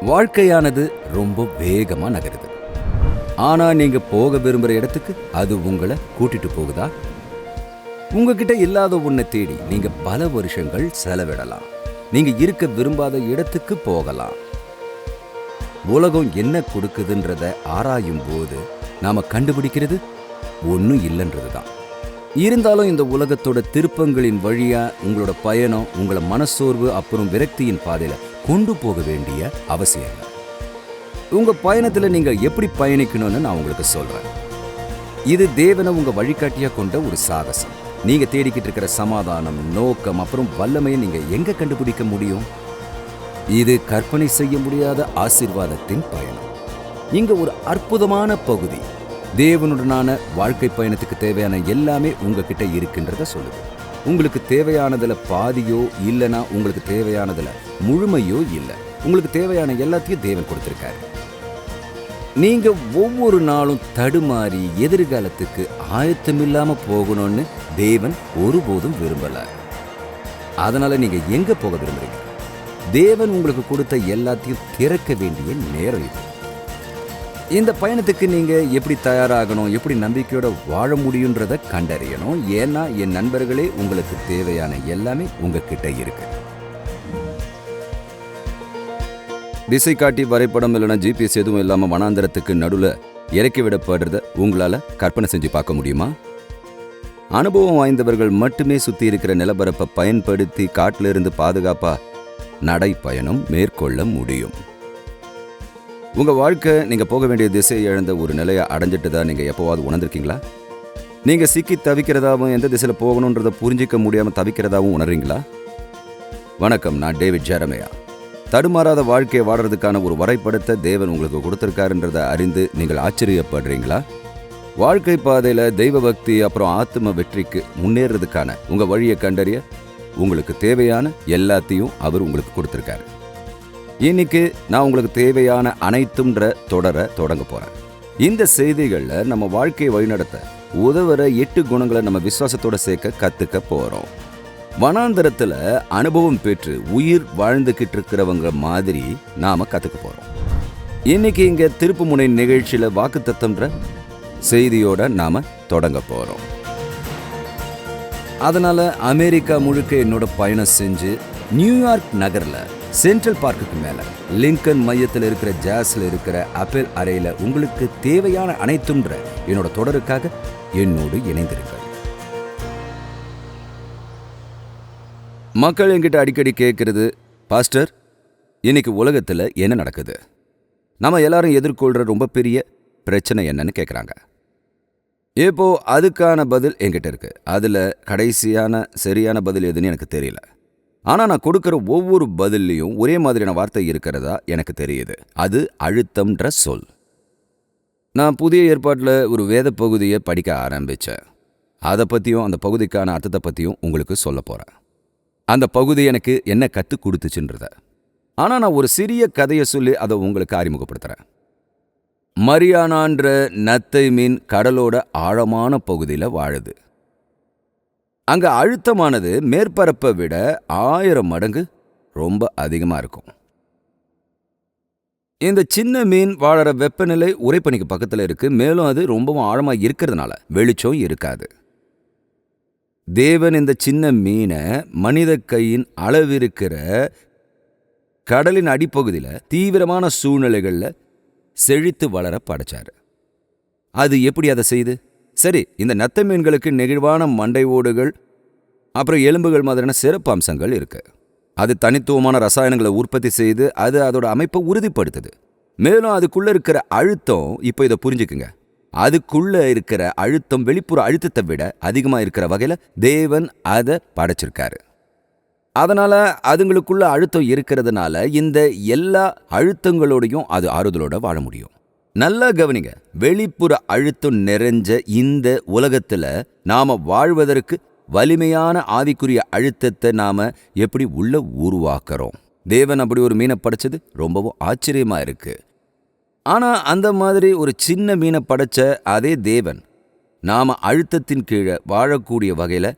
வாழ்க்கையானது ரொம்ப வேகமா நகருது. ஆனா நீங்க போக விரும்புற இடத்துக்கு அது உங்களை கூட்டிட்டு போகுதா? உங்ககிட்ட இல்லாத ஒன்றை தேடி நீங்க பல வருஷங்கள் செலவிடலாம். நீங்க இருக்க விரும்பாத இடத்துக்கு போகலாம். உலகம் என்ன கொடுக்குதுன்றத ஆராயும் போது நாம கண்டுபிடிக்கிறது ஒன்றும் இல்லைன்றதுதான். இருந்தாலும் இந்த உலகத்தோட திருப்பங்களின் வழியா உங்களோட பயணம் உங்களை மனசோர்வு அப்புறம் விரக்தியின் பாதையில கொண்டு போக வேண்டிய அவசியம் இல்லை. உங்க பயணத்துல நீங்க எப்படி பயணிக்கணும்னு நான் உங்களுக்கு சொல்றேன். இது தேவனை உங்க வழிகாட்டியா கொண்ட ஒரு சாகசம். நீங்க தேடிக்கிட்டு இருக்கிற சமாதானம், நோக்கம் அப்புறம் வல்லமையை நீங்க எங்க கண்டுபிடிக்க முடியும்? இது கற்பனை செய்ய முடியாத ஆசீர்வாதத்தின் பயணம். இங்க ஒரு அற்புதமான பகுதி தேவனுடனான வாழ்க்கை பயணத்துக்கு தேவையான எல்லாமே உங்ககிட்ட இருக்கின்றத சொல்லுது. உங்களுக்கு தேவையானதுல பாதியோ இல்லைன்னா உங்களுக்கு தேவையானதுல முழுமையோ இல்லை. உங்களுக்கு தேவையான எல்லாத்தையும் தேவன் கொடுத்திருக்காரு. நீங்க ஒவ்வொரு நாளும் தடுமாறி எதிர்காலத்துக்கு ஆயத்தமில்லாம போகணும்னு தேவன் ஒருபோதும் விரும்பல. அதனால நீங்க எங்க போக விரும்புறீங்க? தேவன் உங்களுக்கு கொடுத்த எல்லாத்தையும் திறக்க வேண்டிய நேரம் இது. இந்த பயணத்துக்கு நீங்க எப்படி தயாராகணும், எப்படி நம்பிக்கையோட வாழ முடியுன்றத கண்டறியணும். ஏன்னா என் நண்பர்களே, உங்களுக்கு தேவையான எல்லாமே உங்ககிட்ட இருக்கு. திசை காட்டி வரைபடம் இல்லைன்னா ஜிபிஎஸ் எதுவும் இல்லாம வனாந்தரத்துக்கு நடுவில் இறக்கி விடப்படுறத உங்களால கற்பனை செஞ்சு பார்க்க முடியுமா? அனுபவம் வாய்ந்தவர்கள் மட்டுமே சுத்தி இருக்கிற நிலப்பரப்பை பயன்படுத்தி காட்டில இருந்து பாதுகாப்பா நடைப்பயணம் மேற்கொள்ள முடியும். உங்க வாழ்க்கை நீங்க போக வேண்டிய திசையை இழந்த ஒரு நிலையை அடைஞ்சிட்டுதா நீங்க எப்போவாது உணர்ந்திருக்கீங்களா? நீங்க சிக்கி தவிக்கிறதாவும் எந்த திசையில போகணுன்றதை புரிஞ்சிக்க முடியாம தவிக்கிறதாவும் உணர்றீங்களா? வணக்கம், நான் டேவிட் ஜெரமையா. தடுமாறாத வாழ்க்கையை வாடுறதுக்கான ஒரு வரைபடத்தை தேவன் உங்களுக்கு கொடுத்திருக்காருன்றதை அறிந்து நீங்கள் ஆச்சரியப்படுறீங்களா? வாழ்க்கை பாதையில தெய்வ பக்தி அப்புறம் ஆத்ம வெற்றிக்கு முன்னேறதுக்கான உங்க வழியை கண்டறிய உங்களுக்கு தேவையான எல்லாத்தையும் அவர் உங்களுக்கு கொடுத்திருக்காரு. இன்னைக்கு நான் உங்களுக்கு தேவையான அனைத்தும்ன்ற தொடங்க போறேன். இந்த செய்திகள்ல நம்ம வாழ்க்கையை வழிநடத்த உதவுற 8 குணங்களை நம்ம விசுவாசத்தோட சேர்க்க கத்துக்க போறோம். வனாந்தரத்துல அனுபவம் பெற்று உயிர் வாழ்ந்துகிட்டு இருக்கிறவங்க மாதிரி நாம கத்துக்க போறோம். இன்னைக்கு இங்க திருப்புமுனை நிகழ்ச்சியில வாக்குத்தத்தம்ன்ற செய்தியோட நாம தொடங்க போறோம். அதனால அமெரிக்கா முழுக்க என்னோட பயணம் செஞ்சு நியூயார்க் நகர்ல சென்ட்ரல் பார்க்குக்கு மேல லிங்கன் மையத்தில் இருக்கிற ஜாஸ்ல இருக்கிற அப்பேல் அறையில உங்களுக்கு தேவையான அனைத்தும்ன்ற என்னோட தொடருக்காக என்னோடு இணைந்திருக்கிறார். மக்கள் என்கிட்ட அடிக்கடி கேட்கறது, பாஸ்டர், இன்னைக்கு உலகத்துல என்ன நடக்குது? நம்ம எல்லாரும் எதிர்கொள்ற ரொம்ப பெரிய பிரச்சனை என்னன்னு கேட்குறாங்க. இப்போ அதுக்கான பதில் என்கிட்ட இருக்கு. அதுல கடைசியான சரியான பதில் எதுன்னு எனக்கு தெரியல. ஆனா நான் கொடுக்கிற ஒவ்வொரு பதிலையும் ஒரே மாதிரியான வார்த்தை இருக்கிறதா எனக்கு தெரியுது. அது அழுத்தம்ன்ற சொல். நான் புதிய ஏற்பாட்டில் ஒரு வேத பகுதியை படிக்க ஆரம்பிச்சேன். அதை பத்தியும் அந்த பகுதிக்கான அர்த்தத்தை பத்தியும் உங்களுக்கு சொல்ல போறேன். அந்த பகுதி எனக்கு என்ன கற்றுக் கொடுத்துச்சுன்றத. ஆனா நான் ஒரு சிறிய கதையை சொல்லி அதை உங்களுக்கு அறிமுகப்படுத்துறேன். மரியானான்ற நத்தை மீன் கடலோட ஆழமான பகுதியில் வாழுது. அங்க அழுத்தமானது மேற்பரப்பை விட 1000 மடங்கு ரொம்ப அதிகமா இருக்கும். இந்த சின்ன மீன் வாழற வெப்பநிலை உறைபனிக்கு பக்கத்துல இருக்கு. மேலும் அது ரொம்பவும் ஆழமா இருக்கிறதுனால வெளிச்சம் இருக்காது. தேவன் இந்த சின்ன மீனை மனித கையின் அளவிருக்கிற கடலின் அடிப்பகுதியில் தீவிரமான சூழ்நிலைகள்ல செழித்து வளர படைச்சாரு. அது எப்படி அதை செய்து? சரி, இந்த நத்தை மீன்களுக்கு நெகிழ்வான மண்டை ஓடுகள் அப்புறம் எலும்புகள் மாதிரியான சிறப்பு அம்சங்கள் இருக்கு. அது தனித்துவமான ரசாயனங்களை உற்பத்தி செய்து அது அதோட அமைப்பை உறுதிப்படுத்துது. மேலும் அதுக்குள்ள இருக்கிற அழுத்தம், இப்போ இதை புரிஞ்சுக்குங்க, அதுக்குள்ள இருக்கிற அழுத்தம் வெளிப்புற அழுத்தத்தை விட அதிகமா இருக்கிற வகையில தேவன் அதை படைச்சிருக்காரு. அதனால அதுங்களுக்குள்ள அழுத்தம் இருக்கிறதுனால இந்த எல்லா அழுத்தங்களோடையும் அது ஆறுதலோட வாழ முடியும். நல்லா கவனிங்க, வெளிப்புற அழுத்தம் நிறைஞ்ச இந்த உலகத்துல நாம வாழ்வதற்கு வலிமையான ஆவிக்குரிய அழுத்தத்தை நாம எப்படி உள்ள உருவாக்குறோம். தேவன் அப்படி ஒரு மீனை படைச்சது ரொம்பவும் ஆச்சரியமா இருக்கு. ஆனா அந்த மாதிரி ஒரு சின்ன மீனை படைச்ச அதே தேவன் நாம அழுத்தத்தின் கீழே வாழக்கூடிய வகையில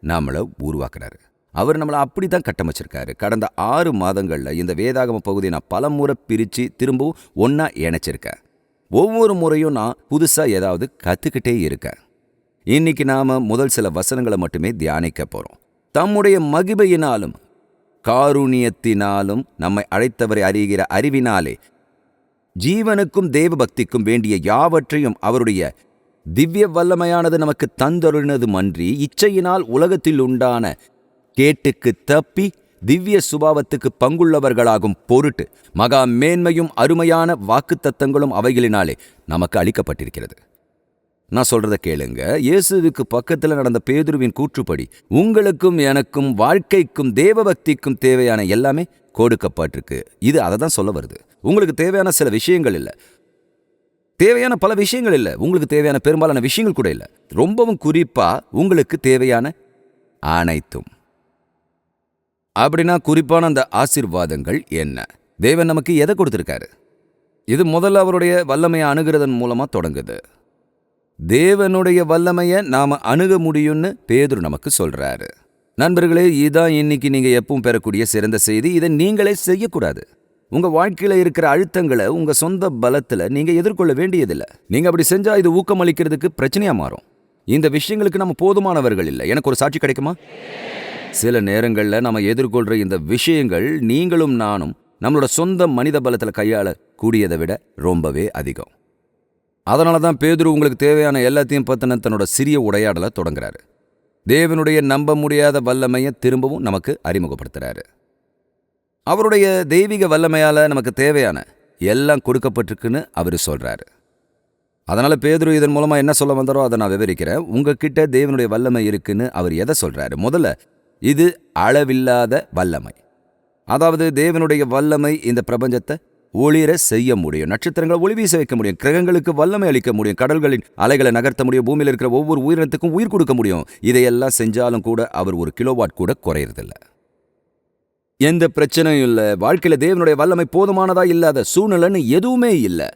நாமளை உருவாக்குறாரு. அவர் நம்மளை அப்படி தான் கட்டமைச்சிருக்காரு. கடந்த 6 மாதங்களில் இந்த வேதாகம பகுதியை நான் பல முறை பிரித்து திரும்பவும் ஒன்றா இணைச்சிருக்கேன். ஒவ்வொரு முறையும் நான் புதுசாக ஏதாவது கற்றுக்கிட்டே இருக்கேன். இன்னைக்கு நாம் முதல் சில வசனங்களை மட்டுமே தியானிக்க போகிறோம். தம்முடைய மகிமையினாலும் காருணியத்தினாலும் நம்மை அழைத்தவரை அறிகிற அறிவினாலே ஜீவனுக்கும் தேவ பக்திக்கும் வேண்டிய யாவற்றையும் அவருடைய திவ்ய வல்லமையானது நமக்கு தந்தருளினதுமன்றி இச்சையினால் உலகத்தில் உண்டான கேட்டுக்கு தப்பி திவ்ய சுபாவத்துக்கு பங்குள்ளவர்களாகும் பொருட்டு மகா மேன்மையும் அருமையான வாக்குத்தத்தங்களும் அவைகளினாலே நமக்கு அளிக்கப்பட்டிருக்கிறது. நான் சொல்றத கேளுங்க. இயேசுவுக்கு பக்கத்தில் நடந்த பேதுருவின் கூற்றுப்படி உங்களுக்கும் எனக்கும் வாழ்க்கைக்கும் தேவபக்திக்கும் தேவையான எல்லாமே கொடுக்கப்பட்டிருக்கு. இது அதை தான் சொல்ல வருது. உங்களுக்கு தேவையான சில விஷயங்கள் இல்லை, தேவையான பல விஷயங்கள் இல்லை, உங்களுக்கு தேவையான பெரும்பாலான விஷயங்கள் கூட இல்லை. ரொம்பவும் குறிப்பா உங்களுக்கு தேவையான அனைத்தும். அப்படின்னா குறிப்பான அந்த ஆசீர்வாதங்கள் என்ன? தேவன் நமக்கு எதை கொடுத்திருக்காரு? இது முதல்ல அவருடைய வல்லமையை அணுகிறதன் மூலமா தொடங்குது. தேவனுடைய வல்லமையை நாம அணுக முடியும்னு பேதுரு நமக்கு சொல்றாரு. நண்பர்களே, இதான் இன்னைக்கு நீங்க எப்பவும் பெறக்கூடிய சிறந்த செய்தி. இதை நீங்களே செய்யக்கூடாது. உங்க வாழ்க்கையில இருக்கிற அழுத்தங்களை உங்க சொந்த பலத்துல நீங்க எதிர்கொள்ள வேண்டியதில்லை. நீங்க அப்படி செஞ்சா இது ஊக்கமளிக்கிறதுக்கு பிரச்சனையா மாறும். இந்த விஷயங்களுக்கு நம்ம போதுமானவர்கள் இல்லை. எனக்கு ஒரு சாட்சி கிடைக்குமா? சில நேரங்கள்ல நம்ம எதிர்கொள்ற இந்த விஷயங்கள் நீங்களும் நானும் நம்மளோட சொந்த மனித பலத்துல கையாள கூடியதை விட ரொம்பவே அதிகம். அதனால தான் பேதுரு உங்களுக்கு தேவையான எல்லாத்தையும் பத்தின தன்னோட சிறிய உரையாடலை தொடங்குறாரு. தேவனுடைய நம்ப முடியாத வல்லமையை திரும்பவும் நமக்கு அறிமுகப்படுத்துறாரு. அவருடைய தெய்வீக வல்லமையால நமக்கு தேவையான எல்லாம் கொடுக்கப்பட்டிருக்குன்னு அவர் சொல்றாரு. அதனால பேதுரு இதன் மூலமா என்ன சொல்ல வந்தாரோ அதை நான் விவரிக்கிறேன். உங்ககிட்ட தேவனுடைய வல்லமை இருக்குன்னு அவர் எதை சொல்றாரு? முதல்ல, இது அளவில்லாத வல்லமை. அதாவது தேவனுடைய வல்லமை இந்த பிரபஞ்சத்தை ஒளிர செய்ய முடியும், நட்சத்திரங்களை ஒளி வீச வைக்க முடியும், கிரகங்களுக்கு வல்லமை அளிக்க முடியும், கடல்களின் அலைகளை நகர்த்த முடியும், பூமியில் இருக்கிற ஒவ்வொரு உயிரினத்துக்கும் உயிர் கொடுக்க முடியும். இதையெல்லாம் செஞ்சாலும் கூட அவர் 1 கிலோவாட் கூட குறையறதில்லை. எந்த பிரச்சனையும் இல்லை. வாழ்க்கையில் தேவனுடைய வல்லமை போதுமானதா இல்லாத சூழ்நிலைன்னு எதுவுமே இல்லை.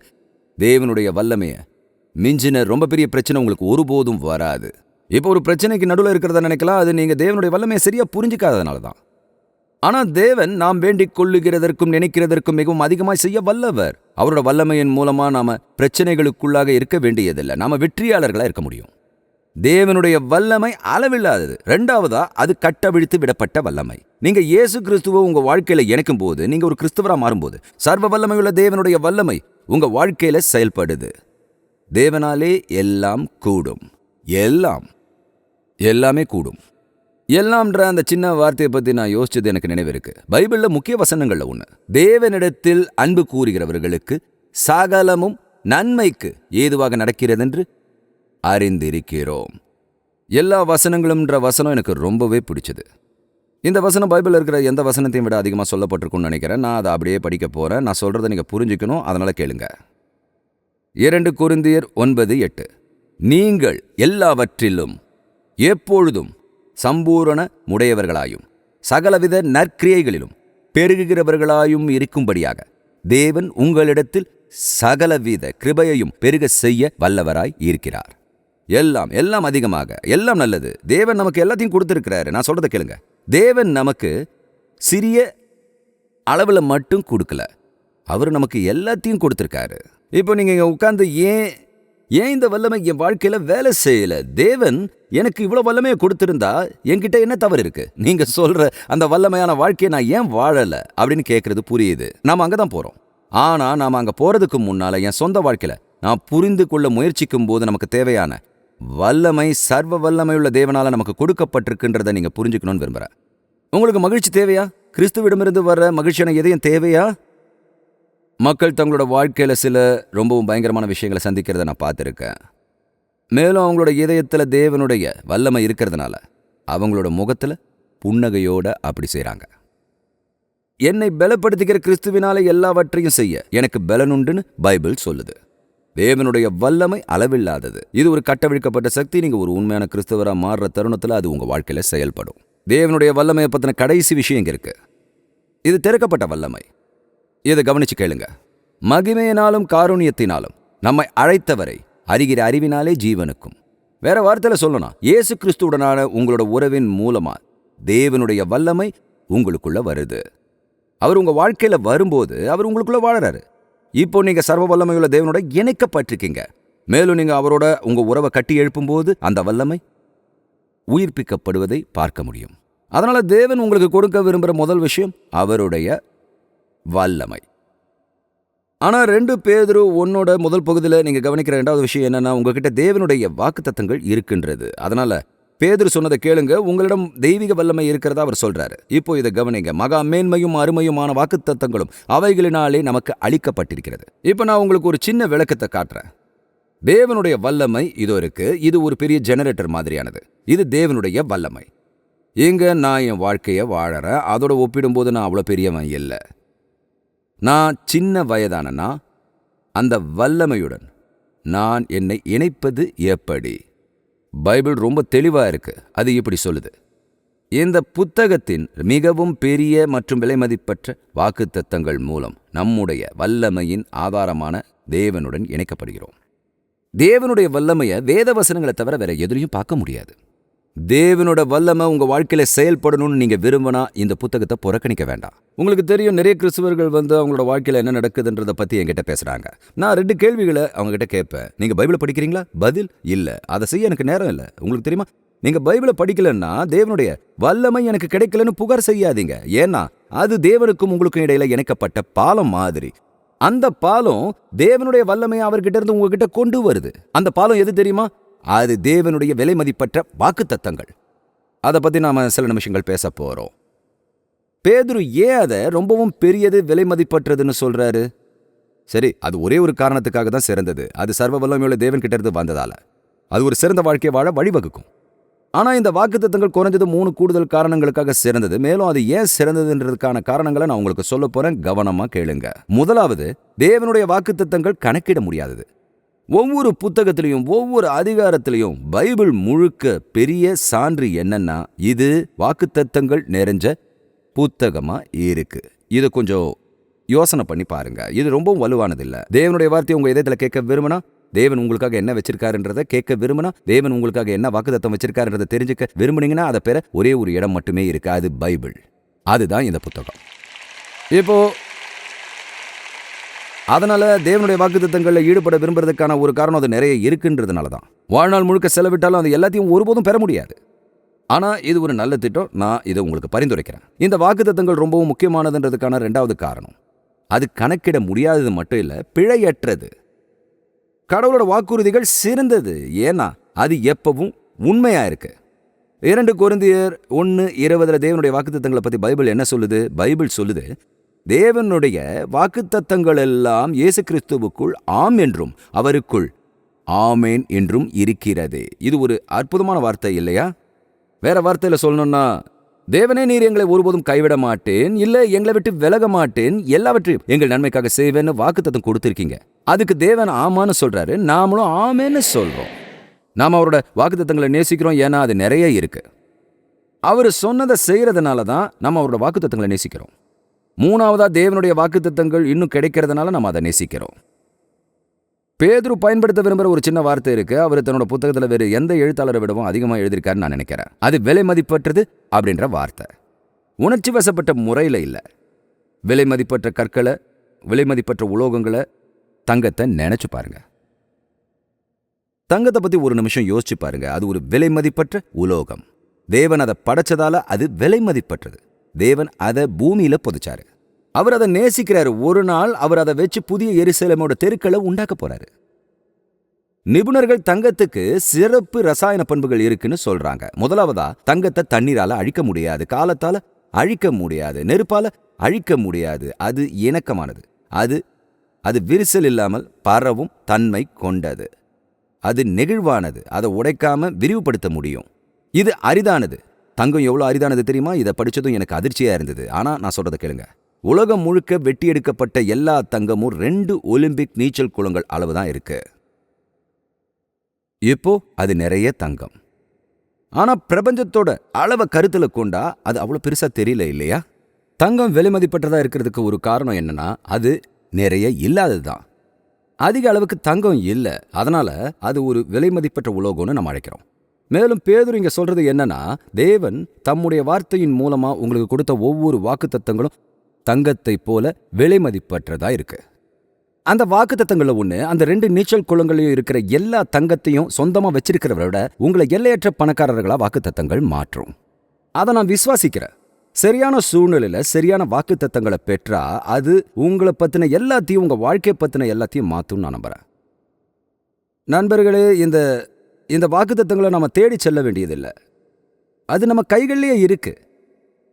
தேவனுடைய வல்லமையை மிஞ்சின ரொம்ப பெரிய பிரச்சனை உங்களுக்கு ஒருபோதும் வராது. இப்போ ஒரு பிரச்சனைக்கு நடுவில் இருக்கிறத நினைக்கலாம், அது நீங்க தேவனுடைய வல்லமையை சரியா புரிஞ்சிக்காததுனால தான். ஆனால் தேவன் நாம் வேண்டிக் கொள்ளுகிறதற்கும் நினைக்கிறதற்கும் மிகவும் அதிகமாக செய்ய வல்லவர். அவரோட வல்லமையின் மூலமா நாம பிரச்சனைகளுக்குள்ளாக இருக்க வேண்டியதில்லை. நாம வெற்றியாளர்களா இருக்க முடியும். தேவனுடைய வல்லமை அளவில்லாதது. 2வதா, அது கட்டவிழ்த்து விடப்பட்ட வல்லமை. நீங்க இயேசு கிறிஸ்துவை உங்க வாழ்க்கையில இணைக்கும் போது, நீங்க ஒரு கிறிஸ்துவரா மாறும்போது சர்வ வல்லமையுள்ள தேவனுடைய வல்லமை உங்க வாழ்க்கையில செயல்படுது. தேவனாலே எல்லாம் கூடும். எல்லாமே கூடும். எல்லாம்ன்ற அந்த சின்ன வார்த்தையை பற்றி நான் யோசிச்சது எனக்கு நினைவு இருக்கு. பைபிளில் முக்கிய வசனங்கள்ல ஒன்று, தேவனிடத்தில் அன்பு கூறுகிறவர்களுக்கு சகலமும் நன்மைக்கு ஏதுவாக நடக்கிறதென்று அறிந்திருக்கிறோம். எல்லா வசனங்களும்ன்ற வசனம் எனக்கு ரொம்பவே பிடிச்சது. இந்த வசனம் பைபிளில் இருக்கிற எந்த வசனத்தையும் விட அதிகமாக சொல்லப்பட்டிருக்கும்னு நினைக்கிறேன். நான் அதை அப்படியே படிக்க போகிறேன். நான் சொல்கிறத நீங்கள் புரிஞ்சுக்கணும், அதனால் கேளுங்க. 2 கொரிந்தியர் 9:8, நீங்கள் எல்லாவற்றிலும் எப்பொழுதும் சம்பூரண முடையவர்களாயும் சகலவித நற்கிரியைகளிலும் பெருகுகிறவர்களாயும் இருக்கும்படியாக தேவன் உங்களிடத்தில் சகலவித கிருபையையும் பெருக செய்ய வல்லவராய் இருக்கிறார். எல்லாம் அதிகமாக, எல்லாம் நல்லது. தேவன் நமக்கு எல்லாத்தையும் கொடுத்திருக்கிறாரு. நான் சொல்றதை கேளுங்க. தேவன் நமக்கு சிறிய அளவுல மட்டும் கொடுக்கல, அவர் நமக்கு எல்லாத்தையும் கொடுத்திருக்காரு. இப்போ நீங்க இங்க உட்கார்ந்து ஏன் இந்த வல்லமை என் வாழ்க்கையில வேலை செய்யல? தேவன் எனக்கு இவ்வளவு வல்லமையை கொடுத்திருந்தா என்கிட்ட என்ன தவறு இருக்கு? நீங்க சொல்ற அந்த வல்லமையான வாழ்க்கையை நான் ஏன் வாழல அப்படின்னு கேட்கறது புரியுது. நாம அங்கதான் போறோம். ஆனா நாம அங்க போறதுக்கு முன்னால என் சொந்த வாழ்க்கையில நான் புரிந்து கொள்ள முயற்சிக்கும் போது நமக்கு தேவையான வல்லமை சர்வ வல்லமையுள்ள தேவனால நமக்கு கொடுக்கப்பட்டிருக்குன்றதை நீங்க புரிஞ்சுக்கணும்னு விரும்புறேன். உங்களுக்கு மகிழ்ச்சி தேவையா? கிறிஸ்துவிடமிருந்து வர்ற மகிழ்ச்சியான எதையும் தேவையா? மக்கள் தங்களோட வாழ்க்கையில சில ரொம்பவும் பயங்கரமான விஷயங்களை சந்திக்கிறத நான் பார்த்துருக்கேன். மேலும் அவங்களோட இதயத்துல தேவனுடைய வல்லமை இருக்கிறதுனால அவங்களோட முகத்துல புன்னகையோட அப்படி செய்றாங்க. என்னை பலப்படுத்திக்கிற கிறிஸ்துவினால எல்லாவற்றையும் செய்ய எனக்கு பலனுண்டுன்னு பைபிள் சொல்லுது. தேவனுடைய வல்லமை அளவில்லாதது. இது ஒரு கட்டவிழ்க்கப்பட்ட சக்தி. நீங்க ஒரு உண்மையான கிறிஸ்தவரா மாறுற தருணத்துல அது உங்க வாழ்க்கையில செயல்படும். தேவனுடைய வல்லமையை பத்தின கடைசி விஷயம் இங்க இருக்கு. இது திறக்கப்பட்ட வல்லமை. இதை கவனிச்சு கேளுங்க. மகிமையினாலும் காருண்யத்தினாலும் நம்மை அழைத்தவரை அறிகிற அறிவினாலே ஜீவனுக்கும். வேற வார்த்தையில சொல்லணும், இயேசு கிறிஸ்துவுடனான உங்களோட உறவின் மூலமா தேவனுடைய வல்லமை உங்களுக்குள்ள வருது. அவர் உங்க வாழ்க்கையில வரும்போது அவர் உங்களுக்குள்ள வாழறாரு. இப்போ நீங்க சர்வ வல்லமையுள்ள தேவனோட இணைக்கப்பட்டிருக்கீங்க. மேலும் நீங்க அவரோட உங்க உறவை கட்டி எழுப்பும்போது அந்த வல்லமை உயிர்ப்பிக்கப்படுவதை பார்க்க முடியும். அதனால தேவன் உங்களுக்கு கொடுக்க விரும்புகிற முதல் விஷயம் அவருடைய வல்லமை. ஆனா 2 பேதுரு 1 முதல் பகுதியில் நீங்க கவனிக்கிற 2வது விஷயம் என்னன்னா, உங்ககிட்ட தேவனுடைய வாக்குத்தத்தங்கள் இருக்கின்றது. அதனால பேதுரு சொன்னதை கேளுங்க, உங்களிடம் தெய்வீக வல்லமை இருக்கிறதா அவர் சொல்றாரு. இப்போ இதை கவனிங்க. மகா மேன்மையும் அருமையுமான வாக்குத்தத்தங்களும் அவைகளினாலே நமக்கு அளிக்கப்பட்டிருக்கிறது. இப்போ நான் உங்களுக்கு ஒரு சின்ன விளக்கத்தை காட்டுறேன். தேவனுடைய வல்லமை இதோ இருக்கு. இது ஒரு பெரிய ஜெனரேட்டர் மாதிரியானது. இது தேவனுடைய வல்லமை. இங்க நான் என் வாழ்க்கையை வாழறேன். அதோட ஒப்பிடும்போது நான் அவ்வளோ பெரியவன் இல்லை. நான் சின்ன வயதானனா அந்த வல்லமையுடன் நான் என்னை இணைப்பது எப்படி? பைபிள் ரொம்ப தெளிவா இருக்கு. அது இப்படி சொல்லுது. இந்த புத்தகத்தின் மிகவும் பெரிய மற்றும் விலைமதிப்பற்ற வாக்குத்தத்தங்கள் மூலம் நம்முடைய வல்லமையின் ஆதாரமான தேவனுடன் இணைக்கப்படுகிறோம். தேவனுடைய வல்லமையை வேத வசனங்களை தவிர வேற எதுலையும் பார்க்க முடியாது. தேவனோட வல்லமை உங்க வாழ்க்கையில செயல்படணும்னு நீங்க விரும்பினா இந்த புத்தகத்தை புறக்கணிக்க வேண்டாம். உங்களுக்கு தெரியும், நிறைய கிறிஸ்தவர்கள் அவங்களோட வாழ்க்கையில என்ன நடக்குதுன்றதை பத்தி என்கிட்ட பேசுறாங்க. நான் 2 கேள்விகளை அவங்க கிட்ட கேட்பேன். நீங்க பைபிளை படிக்கிறீங்களா? பதில் இல்ல. அதை செய்ய எனக்கு நேரம் இல்லை. உங்களுக்கு தெரியுமா, நீங்க பைபிளை படிக்கலன்னா தேவனுடைய வல்லமை எனக்கு கிடைக்கலன்னு புகார் செய்யாதீங்க. ஏன்னா அது தேவனுக்கும் உங்களுக்கும் இடையில இணைக்கப்பட்ட பாலம் மாதிரி. அந்த பாலம் தேவனுடைய வல்லமையை அவர்கிட்ட இருந்து உங்ககிட்ட கொண்டு வருது. அந்த பாலம் எது தெரியுமா? அது தேவனுடைய விலை மதிப்பற்ற வாக்குத்தத்தங்கள். அதை பத்தி நாம சில நிமிஷங்கள் பேச போறோம். பேதுரு ஏன் அதை ரொம்பவும் பெரியது, விலை மதிப்பற்றதுன்னு சொல்றாரு? சரி, அது ஒரே ஒரு காரணத்துக்காக தான் சிறந்தது. அது சர்வ வல்லமையுள்ள தேவன் கிட்ட இருந்து வந்ததால அது ஒரு சிறந்த வாழ்க்கையை வாழ வழிவகுக்கும். ஆனா இந்த வாக்குத்தத்தங்கள் குறைஞ்சது 3 கூடுதல் காரணங்களுக்காக சிறந்தது. மேலும் அது ஏன் சிறந்ததுன்றதுக்கான காரணங்களை நான் உங்களுக்கு சொல்ல போறேன். கவனமா கேளுங்க. முதலாவது, தேவனுடைய வாக்குத்தத்தங்கள் கணக்கிட முடியாதது. ஒவ்வொரு புத்தகத்திலையும் ஒவ்வொரு அதிகாரத்திலையும் பைபிள் முழுக்க பெரிய சான்று என்னன்னா, இது வாக்குத்தத்தங்கள் நிறைஞ்ச புத்தகமா இருக்கு. இது கொஞ்சம் யோசனை பண்ணி பாருங்க. இது ரொம்பவும் வலுவானது இல்ல. தேவனுடைய வார்த்தையை உங்க இதயத்துல கேட்க விரும்பினா, தேவன் உங்களுக்காக என்ன வச்சிருக்காருன்றதை கேட்க விரும்பினா, தேவன் உங்களுக்காக என்ன வாக்குத்தத்தம் வச்சிருக்காருன்றதை தெரிஞ்சுக்க விரும்புனீங்கன்னா, அதை பெற ஒரே ஒரு இடம் மட்டுமே இருக்கு. அது பைபிள். அதுதான் இந்த புத்தகம். இப்போ அதனால தேவனுடைய வாக்குத்தத்தங்களில் ஈடுபட விரும்புறதுக்கான ஒரு காரணம் அது நிறைய இருக்குன்றதுனால தான். வாழ்நாள் முழுக்க செலவிட்டாலும் அது எல்லாத்தையும் ஒருபோதும் பெற முடியாது. ஆனா இது ஒரு நல்ல திட்டம். நான் இதை உங்களுக்கு பரிந்துரைக்கிறேன். இந்த வாக்குத்தத்தங்கள் ரொம்பவும் முக்கியமானதுன்றதுக்கான 2வது காரணம், அது கணக்கிட முடியாதது மட்டும் இல்ல, பிழையற்றது. கடவுளோட வாக்குறுதிகள் சிறந்தது. ஏன்னா அது எப்பவும் உண்மையா இருக்கு. 2 கொரிந்தியர் 1:20 தேவனுடைய வாக்குத்தத்தங்களை பத்தி பைபிள் என்ன சொல்லுது? பைபிள் சொல்லுது, தேவனுடைய வாக்குத்தத்தங்கள் எல்லாம் இயேசு கிறிஸ்துவுக்குள் ஆம் என்றும் அவருக்குள் ஆமேன் என்றும் இருக்கிறது. இது ஒரு அற்புதமான வார்த்தை இல்லையா? வேற வார்த்தையில சொல்லணும்னா, தேவனே நீர் எங்களை ஒருபோதும் கைவிட மாட்டேன், இல்ல எங்களை விட்டு விலக மாட்டேன், எல்லாவற்றையும் எங்கள் நன்மைக்காக செய்வேன்னு வாக்குத்தத்தம் கொடுத்திருக்கீங்க. அதுக்கு தேவன் ஆமான்னு சொல்றாரு, நாமளும் ஆமேன்னு சொல்றோம். நாம அவரோட வாக்குத்தத்தங்களை நேசிக்கிறோம். ஏன்னா அது நிறைய இருக்கு. அவர் சொன்னதை செய்யறதுனால தான் நம்ம அவரோட வாக்குத்தத்தங்களை நேசிக்கிறோம். 3வதா, தேவனுடைய வாக்குத்தத்தங்கள் இன்னும் கிடைக்கிறதுனால நம்ம அதை நேசிக்கிறோம். பேதுரு பயன்படுத்த விரும்புகிற ஒரு சின்ன வார்த்தை இருக்கு. அவர் தன்னோட புத்தகத்தில் வேறு எந்த எழுத்தாளரை விடவும் அதிகமாக எழுதியிருக்காருன்னு நான் நினைக்கிறேன். அது விலை மதிப்பற்றது அப்படின்ற வார்த்தை. உணர்ச்சி வசப்பட்ட முறையில் இல்லை. விலை மதிப்பற்ற கற்களை, விலை மதிப்பற்ற உலோகங்களை, தங்கத்தை நினைச்சு பாருங்க. தங்கத்தை பத்தி ஒரு நிமிஷம் யோசிச்சு பாருங்க. அது ஒரு விலை மதிப்பற்ற உலோகம். தேவன் அதை படைச்சதால அது விலை மதிப்பற்றது. தேவன் அதை பூமியில புதைச்சாரு. அவர் அதை நேசிக்கிறாரு. ஒரு நாள் அவர் அதை வச்சு புதிய எருசலேமோட தெருக்களை உண்டாக்க போறாரு. நிபுணர்கள் தங்கத்துக்கு சிறப்பு ரசாயன பண்புகள் இருக்குன்னு சொல்றாங்க. முதலாவதா, தங்கத்தை தண்ணீரால அழிக்க முடியாது, காலத்தால அழிக்க முடியாது, நெருப்பால அழிக்க முடியாது. அது இணக்கமானது. அது விரிசல் இல்லாமல் பரவும் தன்மை கொண்டது. அது நெகிழ்வானது. அதை உடைக்காம விரிவுபடுத்த முடியும். இது அரிதானது. தங்கம் எவ்வளோ அரிதானது தெரியுமா? இதை படிச்சதும் எனக்கு அதிர்ச்சியா இருந்தது. ஆனா நான் சொல்றதை கேளுங்க. உலகம் முழுக்க வெட்டி எடுக்கப்பட்ட எல்லா தங்கமும் 2 ஒலிம்பிக் நீச்சல் குளங்கள் அளவு தான் இருக்கு. இப்போ அது நிறைய தங்கம். ஆனா பிரபஞ்சத்தோட அளவை கருத்துல கொண்டா அது அவ்வளவு பெருசா தெரியல இல்லையா? தங்கம் விலை மதிப்பற்றதா இருக்கிறதுக்கு ஒரு காரணம் என்னன்னா, அது நிறைய இல்லாததுதான். அதிக அளவுக்கு தங்கம் இல்லை, அதனால அது ஒரு விலை மதிப்பற்ற உலோகம்னு நம்ம அழைக்கிறோம். மேலும் பேதுரு இங்க சொல்றது என்னன்னா, தேவன் தம்முடைய வார்த்தையின் மூலமா உங்களுக்கு கொடுத்த ஒவ்வொரு வாக்குத்தத்தங்களும் தங்கத்தை போல விலைமதிப்பற்றதா இருக்கு. அந்த வாக்குத்தத்தங்கள்ல ஒண்ணு, அந்த 2 நீச்சல் குளங்களையும் இருக்கிற எல்லா தங்கத்தையும் சொந்தமா வச்சிருக்கிறவரை விட உங்களை எல்லையற்ற பணக்காரர்களா வாக்குத்தத்தங்கள் மாற்றும். அதை நான் விசுவாசிக்கிறேன். சரியான சூழ்நிலையில சரியான வாக்குத்தத்தங்களை பெற்றா அது உங்களை பத்தின எல்லாத்தையும், உங்க வாழ்க்கையை பத்தின எல்லாத்தையும் மாற்றும் நான் நம்புறேன். நண்பர்களே, இந்த வாக்குத்தத்தங்களை நம்ம தேடி செல்ல வேண்டியதில்லை. அது நம்ம கைகளிலேயே இருக்கு.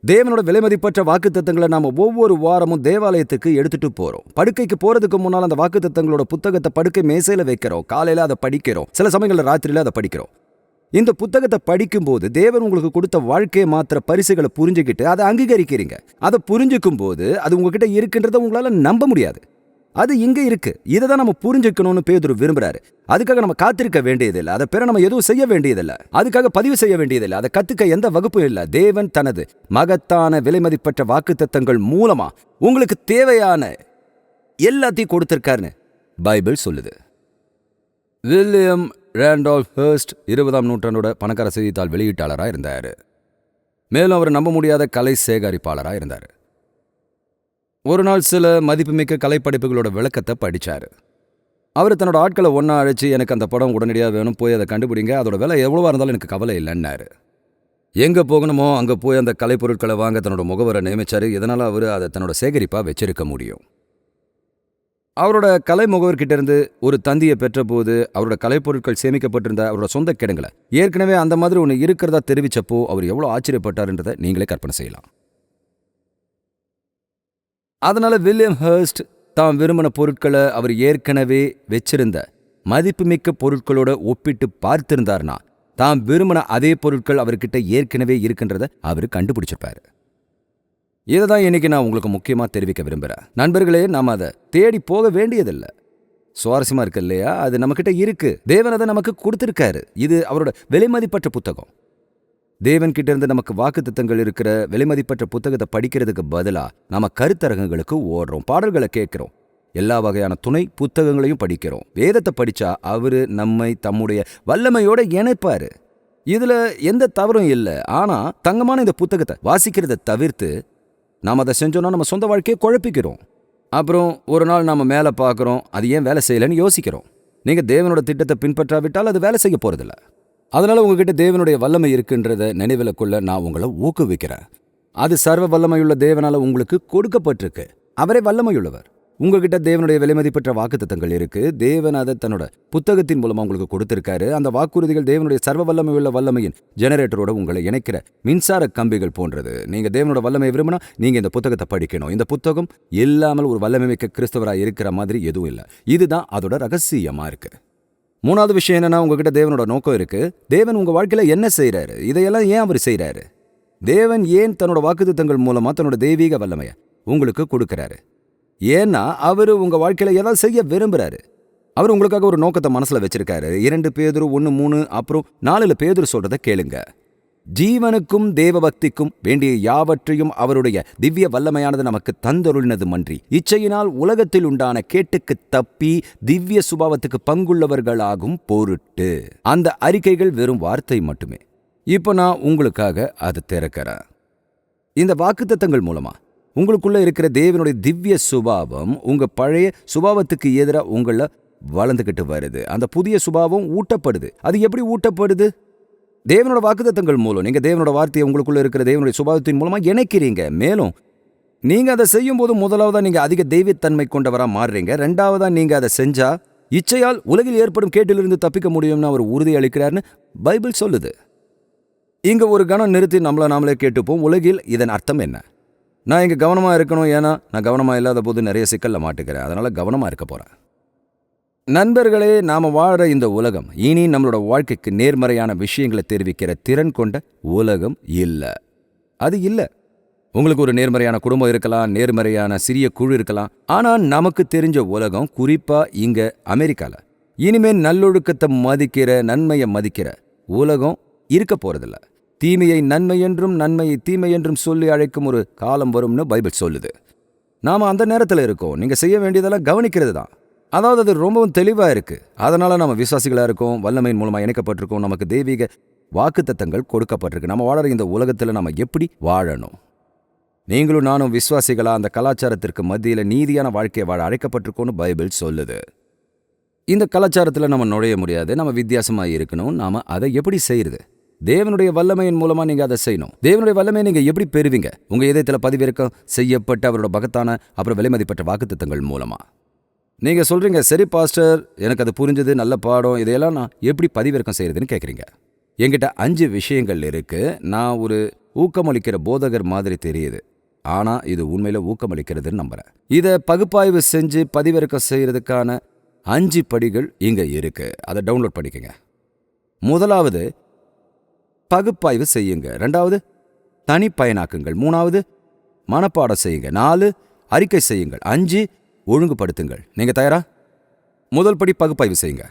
தேவனோட விலைமதிப்பற்ற வாக்குத்தத்தங்களை நாம ஒவ்வொரு வாரமும் தேவாலயத்துக்கு எடுத்துட்டு போறோம். படுக்கைக்கு போறதுக்கு முன்னால் அந்த வாக்குத்தத்தங்களோட புத்தகத்தை படுக்கை மேசையில வைக்கிறோம். காலையில அதை படிக்கிறோம். சில சமயங்களில் ராத்திரியில அதை படிக்கிறோம். இந்த புத்தகத்தை படிக்கும்போது தேவன் உங்களுக்கு கொடுத்த வாழ்க்கையை மாத்திர பரிசுகளை புரிஞ்சுக்கிட்டு அதை அங்கீகரிக்கிறீங்க. அதை புரிஞ்சுக்கும் போது அது உங்ககிட்ட இருக்குன்றதை உங்களால நம்ப முடியாது. அது இங்க இருக்கு. இதை தான் நம்ம புரிஞ்சுக்கணும்னு பேதுரு விரும்புறாரு. அதுக்காக நம்ம காத்திருக்க வேண்டியதில்லை. அதை பெற நம்ம எதுவும் செய்ய வேண்டியதில்லை. அதுக்காக பதிவு செய்ய வேண்டியதில்லை. அதை கத்துக்க எந்த வகுப்பும் இல்லை. தேவன் தனது மகத்தான விலைமதிப்பற்ற வாக்குத்தத்தங்கள் மூலமா உங்களுக்கு தேவையான எல்லாத்தையும் கொடுத்திருக்காருன்னு பைபிள் சொல்லுது. வில்லியம் ரேண்டால்ஃப் ஹெர்ஸ்ட் 20ஆம் நூற்றாண்டோட பணக்கார செய்தித்தாள் வெளியீட்டாளராக இருந்தார். மேலும் அவர் நம்ப முடியாத கலை சேகரிப்பாளராக இருந்தார். ஒரு நாள் சில மதிப்புமிக்க கலைப்படைப்புகளோட விளக்கத்தை படித்தார். அவர் தன்னோட ஆட்களை ஒன்றா அழைச்சி, எனக்கு அந்த படம் உடனடியாக வேணும், போய் அதை கண்டுபிடிங்க, அதோட விலை எவ்வளோவா இருந்தாலும் எனக்கு கவலை இல்லைன்னாரு. எங்கே போகணுமோ அங்கே போய் அந்த கலைப்பொருட்களை வாங்க தன்னோட முகவரை நியமித்தார். இதனால் அவர் அதை தன்னோட சேகரிப்பாக வச்சிருக்க முடியும். அவரோட கலை முகவர்கிட்ட இருந்து ஒரு தந்தியை பெற்ற போது அவரோட கலைப்பொருட்கள் சேமிக்கப்பட்டிருந்த அவரோட சொந்த கிடங்குல ஏற்கனவே அந்த மாதிரி ஒன்று இருக்கிறதா தெரிவிச்சப்போ அவர் எவ்வளோ ஆச்சரியப்பட்டார்ன்றதை நீங்களே கற்பனை செய்யலாம். அதனால வில்லியம் ஹெர்ஸ்ட் தாம் விரும்பின பொருட்களை அவர் ஏற்கனவே வச்சிருந்த மதிப்புமிக்க பொருட்களோட ஒப்பிட்டு பார்த்திருந்தார்னா தாம் விரும்பின அதே பொருட்கள் அவர்கிட்ட ஏற்கனவே இருக்குன்றதை அவர் கண்டுபிடிச்சிருப்பாரு. இதை தான் இன்னைக்கு நான் உங்களுக்கு முக்கியமாக தெரிவிக்க விரும்புகிறேன். நண்பர்களே, நாம் அதை தேடி போக வேண்டியதில்லை. சுவாரஸ்யமாக இருக்கு இல்லையா? அது நம்மக்கிட்ட இருக்கு. தேவன் அதை நமக்கு கொடுத்துருக்காரு. இது அவரோட விலைமதிப்பற்ற புத்தகம். தேவன்கிட்ட இருந்து நமக்கு வாக்குத்தத்தங்கள் இருக்கிற விலைமதிப்பற்ற புத்தகத்தை படிக்கிறதுக்கு பதிலாக நம்ம கருத்தரங்குகளுக்கு ஓடுறோம், பாடல்களை கேட்குறோம், எல்லா வகையான துணை புத்தகங்களையும் படிக்கிறோம். வேதத்தை படித்தா அவர் நம்மை தம்முடைய வல்லமையோட இணைப்பார். இதில் எந்த தவறும் இல்லை. ஆனால் தங்கமான இந்த புத்தகத்தை வாசிக்கிறத தவிர்த்து நாம் அதை செஞ்சோன்னா நம்ம சொந்த வாழ்க்கையை குழப்பிக்கிறோம். அப்புறம் ஒரு நாள் நாம் மேலே பார்க்குறோம், அது ஏன் வேலை செய்யலைன்னு யோசிக்கிறோம். நீங்கள் தேவனோட திட்டத்தை பின்பற்றாவிட்டால் அது வேலை செய்ய போகிறதில்ல. அதனால் உங்ககிட்ட தேவனுடைய வல்லமை இருக்குன்றதை நினைவில் கொள்ள நான் உங்களை ஊக்குவிக்கிறேன். அது சர்வ வல்லமையுள்ள தேவனால் உங்களுக்கு கொடுக்கப்பட்டிருக்கு. அவரே வல்லமையுள்ளவர். உங்ககிட்ட தேவனுடைய விலைமதிப்பற்ற வாக்குத்தத்தங்கள் இருக்கு. தேவன் அதை தன்னோட புத்தகத்தின் மூலமா உங்களுக்கு கொடுத்திருக்காரு. அந்த வாக்குறுதிகள் தேவனுடைய சர்வ வல்லமையுள்ள வல்லமையின் ஜெனரேட்டரோட உங்களை இணைக்கிற மின்சார கம்பிகள் போன்றது. நீங்க தேவனோட வல்லமை விரும்பினா நீங்க இந்த புத்தகத்தை படிக்கணும். இந்த புத்தகம் இல்லாமல் ஒரு வல்லமை மிக்க கிறிஸ்தவராக இருக்கிற மாதிரி எதுவும் இல்லை. இதுதான் அதோட ரகசியமா இருக்கு. மூணாவது விஷயம் என்னன்னா, உங்ககிட்ட தேவனோட நோக்கம் இருக்கு. தேவன் உங்க வாழ்க்கையில என்ன செய்யறாரு, இதையெல்லாம் ஏன் அவர் செய்யறாரு, தேவன் ஏன் தன்னோட வாக்குத்தத்தங்கள் மூலமா தன்னோட தெய்வீக வல்லமையை உங்களுக்கு கொடுக்கிறாரு. ஏன்னா அவர் உங்க வாழ்க்கையில ஏதாவது செய்ய விரும்புறாரு. அவர் உங்களுக்காக ஒரு நோக்கத்தை மனசுல வச்சிருக்காரு. 2 பேதுரு 1:3 அப்புறம் 4 பேதுரு சொல்றதை கேளுங்க. ஜீவனுக்கும் தேவ பக்திக்கும் வேண்டிய யாவற்றையும் அவருடைய திவ்ய வல்லமையானது நமக்கு தந்தருளினது மன்றி இச்சையினால் உலகத்தில் உண்டான கேட்டுக்கு தப்பி திவ்ய சுபாவத்துக்கு பங்குள்ளவர்களாகும் பொருட்டு. அந்த அறிக்கைகள் வெறும் வார்த்தை மட்டுமே. இப்போ நான் உங்களுக்காக அதை திறக்கிறேன். இந்த வாக்குத்தத்தங்கள் மூலமா உங்களுக்குள்ள இருக்கிற தேவனுடைய திவ்ய சுபாவம் உங்க பழைய சுபாவத்துக்கு எதிராக உங்களை வளர்ந்துக்கிட்டு வருது. அந்த புதிய சுபாவம் ஊட்டப்படுது. அது எப்படி ஊட்டப்படுது? தேவனோட வாக்குத்தத்தங்கள் மூலம். நீங்க தேவனோட வார்த்தையை உங்களுக்குள்ள இருக்கிற தேவனுடைய சுபாவத்தின் மூலமா இணைக்கிறீங்க. மேலும் நீங்க அதை செய்யும் போது முதலாவதா நீங்க அதிக தெய்வத்தன்மை கொண்டவரா மாறுறீங்க. ரெண்டாவதா நீங்க அதை செஞ்சா இச்சையால் உலகில் ஏற்படும் கேட்டிலிருந்து தப்பிக்க முடியும்னு அவர் உறுதி அளிக்கிறார்னு பைபிள் சொல்லுது. இங்க ஒரு கணம் நிறுத்தி நம்மள நாமளே கேட்டுப்போம், உலகில் இதன் அர்த்தம் என்ன? நான் இங்கே கவனமாக இருக்கணும், ஏன்னா நான் கவனமாக இல்லாத போது நிறைய சிக்கலில் மாட்டுக்கிறேன். அதனால் கவனமாக இருக்க போகிறேன். நண்பர்களே, நாம் வாழ்கிற இந்த உலகம் இனி நம்மளோட வாழ்க்கைக்கு நேர்மறையான விஷயங்களை தெரிவிக்கிற திறன் கொண்ட உலகம் இல்லை. அது இல்லை. உங்களுக்கு ஒரு நேர்மறையான குடும்பம் இருக்கலாம், நேர்மறையான சிறிய குழு இருக்கலாம். ஆனால் நமக்கு தெரிஞ்ச உலகம், குறிப்பாக இங்கே அமெரிக்காவில், இனிமேல் நல்லொழுக்கத்தை மதிக்கிற, நன்மையை மதிக்கிற உலகம் இருக்க போகிறதில்ல. தீமையை நன்மை என்றும் நன்மையை தீமை என்றும் சொல்லி அழைக்கும் ஒரு காலம் வரும்னு பைபிள் சொல்லுது. நாம் அந்த நேரத்தில் இருக்கோம். நீங்கள் செய்ய வேண்டியதெல்லாம் கவனிக்கிறது தான். அதாவது அது ரொம்பவும் தெளிவாக இருக்குது. அதனால் நம்ம விசுவாசிகளாக இருக்கோம், வல்லமையின் மூலமாக இணைக்கப்பட்டிருக்கோம், நமக்கு தெய்வீக வாக்குத்தத்தங்கள் கொடுக்கப்பட்டிருக்கு. நம்ம வாழற இந்த உலகத்தில் நம்ம எப்படி வாழணும்? நீங்களும் நானும் விசுவாசிகளா அந்த கலாச்சாரத்திற்கு மத்தியில் நீதியான வாழ்க்கையை வாழ அழைக்கப்பட்டிருக்கோன்னு பைபிள் சொல்லுது. இந்த கலாச்சாரத்தில் நம்ம நுழைய முடியாது. நம்ம வித்தியாசமாக இருக்கணும். நாம அதை எப்படி செய்யறது? தேவனுடைய வல்லமையின் மூலமா நீங்க அதை செய்யணும். தேவனுடைய வல்லமையை நீங்க எப்படி பெறுவீங்க? உங்க இதயத்தில் பதிவிறக்கம் செய்யப்பட்ட அவரோட பகத்தான அப்புறம் விலைமதிப்பட்ட வாக்குத்தத்தங்கள் மூலமா. நீங்க சொல்றீங்க, சரி பாஸ்டர், எனக்கு அது புரிஞ்சது, நல்ல பாடம், இதையெல்லாம் நான் எப்படி பதிவிறக்கம் செய்யறதுன்னு கேட்குறீங்க. என்கிட்ட 5 விஷயங்கள் இருக்கு. நான் ஒரு ஊக்கமளிக்கிற போதகர் மாதிரி தெரியுது, ஆனா இது உண்மையில ஊக்கமளிக்கிறதுன்னு நம்புறேன். இதை பகுப்பாய்வு செஞ்சு பதிவிறக்கம் செய்யறதுக்கான 5 படிகள் இங்க இருக்கு. அதை டவுன்லோட் பண்ணிக்கங்க. முதலாவது, பகுப்பாய்வு செய்யுங்க. 2வது, தனிப்பயனாக்குங்கள். 3வது, மனப்பாடம் செய்யுங்க. 4, அறிக்கை செய்யுங்கள். 5, ஒழுங்குபடுத்துங்கள். நீங்க தயாரா? முதல் படி, பகுப்பாய்வு செய்யுங்க.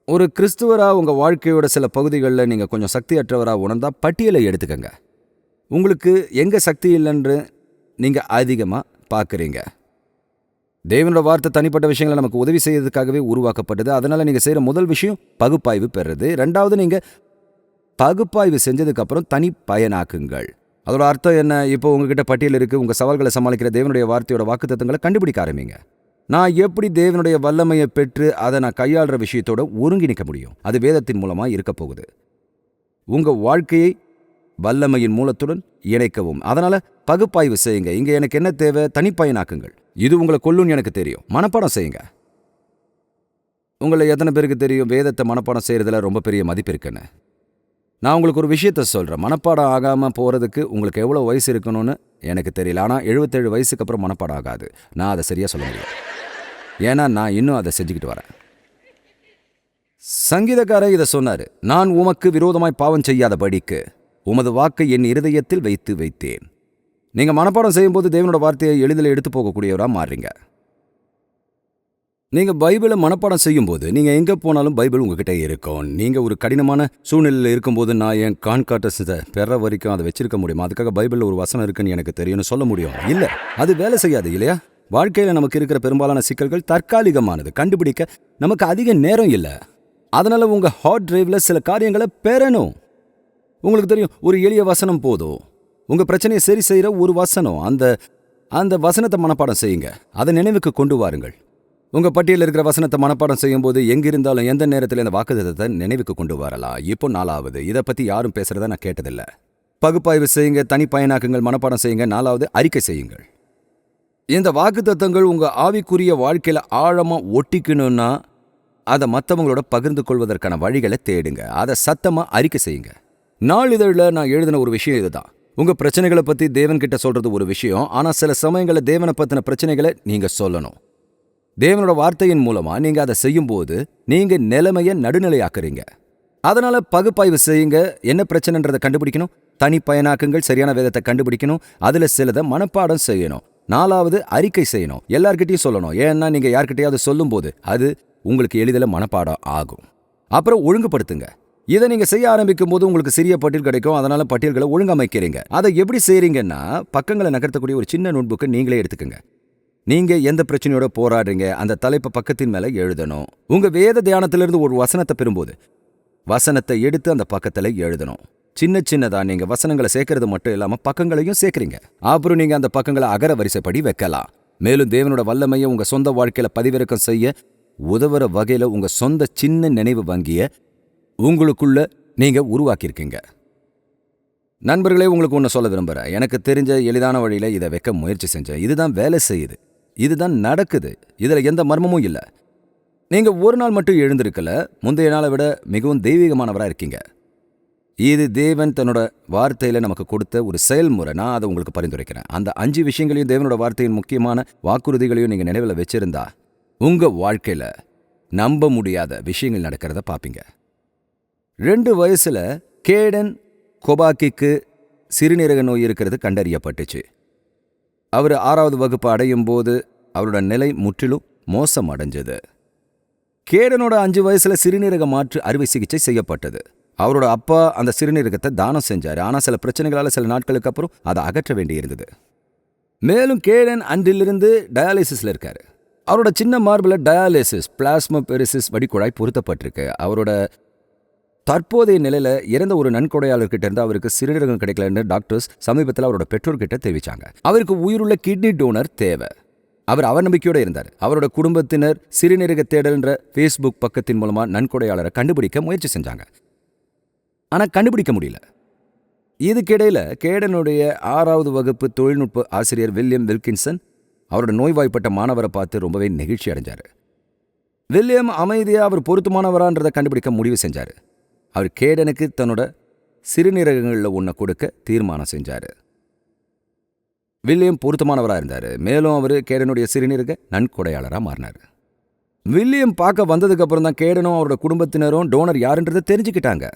ஒரு கிறிஸ்துவரா உங்க வாழ்க்கையோட சில பகுதிகளில் நீங்க கொஞ்சம் சக்தியற்றவரா உணர்ந்தா பட்டியலை எடுத்துக்கங்க. உங்களுக்கு எங்க சக்தி இல்லைன்று நீங்க அதிகமா பார்க்குறீங்க. தேவனோட வார்த்தை தனிப்பட்ட விஷயங்களை நமக்கு உதவி செய்யறதுக்காகவே உருவாக்கப்பட்டது. அதனால நீங்க செய்யற முதல் விஷயம் பகுப்பாய்வு பெறுறது. 2வது, நீங்க பகுப்பாய்வு செஞ்சதுக்கு அப்புறம் தனி பயனாக்குங்கள். அதோட அர்த்தம் என்ன? இப்போ உங்ககிட்ட பட்டியல் இருக்கு. உங்க சவால்களை சமாளிக்கிற தேவனுடைய வார்த்தையோட வாக்குத்தத்தங்களை கண்டுபிடிக்க ஆரம்பிங்க. நான் எப்படி தேவனுடைய வல்லமையை பெற்று அதை நான் கையாளுற விஷயத்தோட ஒருங்கிணைக்க முடியும்? அது வேதத்தின் மூலமா இருக்க போகுது. உங்க வாழ்க்கையை வல்லமையின் மூலத்துடன் இணைக்கவும். அதனால பகுப்பாய்வு செய்யுங்க. இங்க எனக்கு என்ன தேவை? தனிப்பயனாக்குங்கள். இது உங்களை கொல்லுன்னு எனக்கு தெரியும். மனப்பாடம் செய்யுங்க. உங்களை எத்தனை பேருக்கு தெரியும் வேதத்தை மனப்பாடம் செய்யறதுல ரொம்ப பெரிய மதிப்பு இருக்குன்னு? நான் உங்களுக்கு ஒரு விஷயத்த சொல்கிறேன். மனப்பாடம் ஆகாமல் போகிறதுக்கு உங்களுக்கு எவ்வளோ வயசு இருக்கணும்னு எனக்கு தெரியல. ஆனால் 77 வயசுக்கு அப்புறம் மனப்பாடம் ஆகாது. நான் அதை சரியாக சொல்ல முடியும். ஏன்னா நான் இன்னும் அதை செஞ்சுக்கிட்டு வரேன். சங்கீதக்காரர் இதை சொன்னார், நான் உமக்கு விரோதமாய் பாவம் செய்யாதபடிக்கு உமது வாக்கை என் இருதயத்தில் வைத்து வைத்தேன். நீங்கள் மனப்பாடம் செய்யும்போது தேவனோட வார்த்தையை எளிதில் எடுத்து போகக்கூடியவராக மாறுறீங்க. நீங்க பைபிளை மனப்பாடம் செய்யும்போது நீங்க எங்க போனாலும் பைபிள் உங்ககிட்ட இருக்கும். நீங்க ஒரு கடினமான சூழ்நிலையில் இருக்கும்போது நான் என் கான்காட்டஸை பெற வரைக்கும் அதை வச்சிருக்க முடியும். அதுக்காக பைபிளில் ஒரு வசனம் இருக்குன்னு எனக்கு தெரியும்னு சொல்ல முடியும்? இல்லை, அது வேலை செய்யாது இல்லையா? வாழ்க்கையில் நமக்கு இருக்கிற பெரும்பாலான சிக்கல்கள் தற்காலிகமானது. கண்டுபிடிக்க நமக்கு அதிக நேரம் இல்லை. அதனால உங்க ஹார்ட் டிரைவ்ல சில காரியங்களை பெறணும். உங்களுக்கு தெரியும், ஒரு எளிய வசனம் போதும். உங்க பிரச்சனையை சரி செய்யற ஒரு வசனம். அந்த வசனத்தை மனப்பாடம் செய்யுங்க. அதை நினைவுக்கு கொண்டு வாருங்கள். உங்க பட்டியலில் இருக்கிற வசனத்தை மனப்பாடம் செய்யும்போது எங்கிருந்தாலும் எந்த நேரத்தில் இந்த வாக்குத்தத்தத்தை நினைவுக்கு கொண்டு வரலாம். இப்போ 4வது, இதை பத்தி யாரும் பேசுறத நான் கேட்டதில்லை. பகுப்பாய்வு செய்யுங்க, தனிப்பயனாக்குங்கள், மனப்பாடம் செய்யுங்க. 4வது, அறிக்கை செய்யுங்கள். இந்த வாக்குத்தத்தங்கள் உங்க ஆவிக்குரிய வாழ்க்கையில ஆழமா ஒட்டிக்கணும்னா அதை மற்றவங்களோட பகிர்ந்து கொள்வதற்கான வழிகளை தேடுங்க. அதை சத்தமா அறிக்கை செய்யுங்க. நாளிதழில் நான் எழுதின ஒரு விஷயம் இதுதான். உங்க பிரச்சனைகளை பத்தி தேவன் கிட்ட சொல்றது ஒரு விஷயம், ஆனா சில சமயங்களில் தேவனை பத்தின பிரச்சனைகளை நீங்க சொல்லணும். தேவனோட வார்த்தையின் மூலமா நீங்க அதை செய்யும்போது நீங்க நிலைமையை நடுநிலையாக்குறீங்க. அதனால பகுப்பாய்வு செய்யுங்க. என்ன பிரச்சனைன்றதை கண்டுபிடிக்கணும். தனிப்பயனாக்குங்கள். சரியான வேதத்தை கண்டுபிடிக்கணும். அதுல சிலதை மனப்பாடம் செய்யணும். 4வது, அறிக்கை செய்யணும். எல்லார்கிட்டையும் சொல்லணும். ஏன்னா நீங்க யார்கிட்டையாவது சொல்லும் போது அது உங்களுக்கு எளிதில் மனப்பாடம் ஆகும். அப்புறம் ஒழுங்குபடுத்துங்க. இதை நீங்க செய்ய ஆரம்பிக்கும் போது உங்களுக்கு சிறிய பட்டியல் கிடைக்கும். அதனால பட்டியல்களை ஒழுங்கமைக்கிறீங்க. அதை எப்படி செய்றீங்கன்னா, பக்கங்களை நகர்த்தக்கூடிய ஒரு சின்ன நோட்புக்கை நீங்களே எடுத்துக்கங்க. நீங்க எந்த பிரச்சனையோட போராடுறீங்க அந்த தலைப்பை பக்கத்தின் மேல எழுதணும். உங்க வேத தியானத்திலிருந்து ஒரு வசனத்தை பெறும்போது வசனத்தை எடுத்து அந்த பக்கத்துல எழுதணும். சின்னதா நீங்க வசனங்களை சேர்க்கறது மட்டும் இல்லாம பக்கங்களையும் சேர்க்கறீங்க. அப்புறம் நீங்க அந்த பக்கங்களை அகர வரிசைப்படி வைக்கலாம். மேலும் தேவனோட வல்லமையை உங்க சொந்த வாழ்க்கையில பதிவிறக்கம் செய்ய உதவுற வகையில உங்க சொந்த சின்ன நினைவு வங்கிய உங்களுக்குள்ள நீங்க உருவாக்கியிருக்கீங்க. நண்பர்களே, உங்களுக்கு ஒன்று சொல்ல விரும்புகிறேன். எனக்கு தெரிஞ்ச எளிதான வழியில இதை வைக்க முயற்சி செஞ்சேன். இதுதான் வேலை செய்யுது. இதுதான் நடக்குது. இதுல எந்த மர்மமும் இல்லை. நீங்க ஒரு நாள் மட்டும் எழுந்திருக்கல, முந்தைய நாளை விட மிகவும் தெய்வீகமானவராக இருக்கீங்க. இது தேவன் தன்னோட வார்த்தையில நமக்கு கொடுத்த ஒரு செயல்முறை. நான் அதை உங்களுக்கு பரிந்துரைக்கிறேன். அந்த 5 விஷயங்களையும் தேவனோட வார்த்தையின் முக்கியமான வாக்குறுதிகளையும் நீங்க நினைவில் வச்சிருந்தா உங்க வாழ்க்கையில நம்ப முடியாத விஷயங்கள் நடக்கிறத பார்ப்பீங்க. 2 வயசுல கேடன் கொபாக்கிக்கு சிறுநீரக நோய் இருக்கிறது கண்டறியப்பட்டுச்சு. அவர் 6வது வகுப்பு அடையும் போது அவரோட நிலை முற்றிலும் மோசம் அடைஞ்சது. கேடனோட 5 வயசுல சிறுநீரக மாற்று அறுவை சிகிச்சை செய்யப்பட்டது. அவரோட அப்பா அந்த சிறுநீரகத்தை தானம் செஞ்சாரு. ஆனா சில பிரச்சனைகளால சில நாட்களுக்கு அப்புறம் அதை அகற்ற வேண்டியிருந்தது. மேலும் கேடன் அன்றிலிருந்து டயாலிசிஸ்ல இருக்காரு. அவரோட சின்ன மார்பில் டயாலிசிஸ் பிளாஸ்மோபெரிசிஸ் வடிகுழாய் பொருத்தப்பட்டிருக்கு. அவரோட தற்போதைய நிலையில இறந்த ஒரு நன்கொடையாளர்கிட்ட இருந்து அவருக்கு சிறுநீரகம் கிடைக்கலன்னு டாக்டர்ஸ் சமீபத்தில் அவரோட பெற்றோர்கிட்ட தெரிவிச்சாங்க. அவருக்கு உயிருள்ள கிட்னி டோனர் தேவை. அவர் அவநம்பிக்கையோட இருந்தார். அவரோட குடும்பத்தினர் சிறுநீரக தேடல்ன்ற ஃபேஸ்புக் பக்கத்தின் மூலமா நன்கொடையாளரை கண்டுபிடிக்க முயற்சி செஞ்சாங்க. ஆனா கண்டுபிடிக்க முடியல. இதுக்கிடையில கேடனுடைய 6வது வகுப்பு தொழில்நுட்ப ஆசிரியர் வில்லியம் வில்கின்சன் அவரோட நோய்வாய்ப்பட்ட மாணவரை பார்த்து ரொம்பவே நெகிழ்ச்சி அடைஞ்சாரு. வில்லியம் அமைதியா அவர் பொருத்தமானவரான்றதை கண்டுபிடிக்க முடிவு செஞ்சாரு. அவர் கேடனுக்கு தன்னோட சிறுநீரகங்களில் ஒன்றை கொடுக்க தீர்மானம் செஞ்சாரு. வில்லியம் பொருத்தமானவராக இருந்தார். மேலும் அவர் கேடனுடைய சிறுநீரக நன்கொடையாளராக மாறினார். வில்லியம் பார்க்க வந்ததுக்கு அப்புறம் தான் கேடனும் அவரோட குடும்பத்தினரும் டோனர் யாருன்றதை தெரிஞ்சுக்கிட்டாங்க.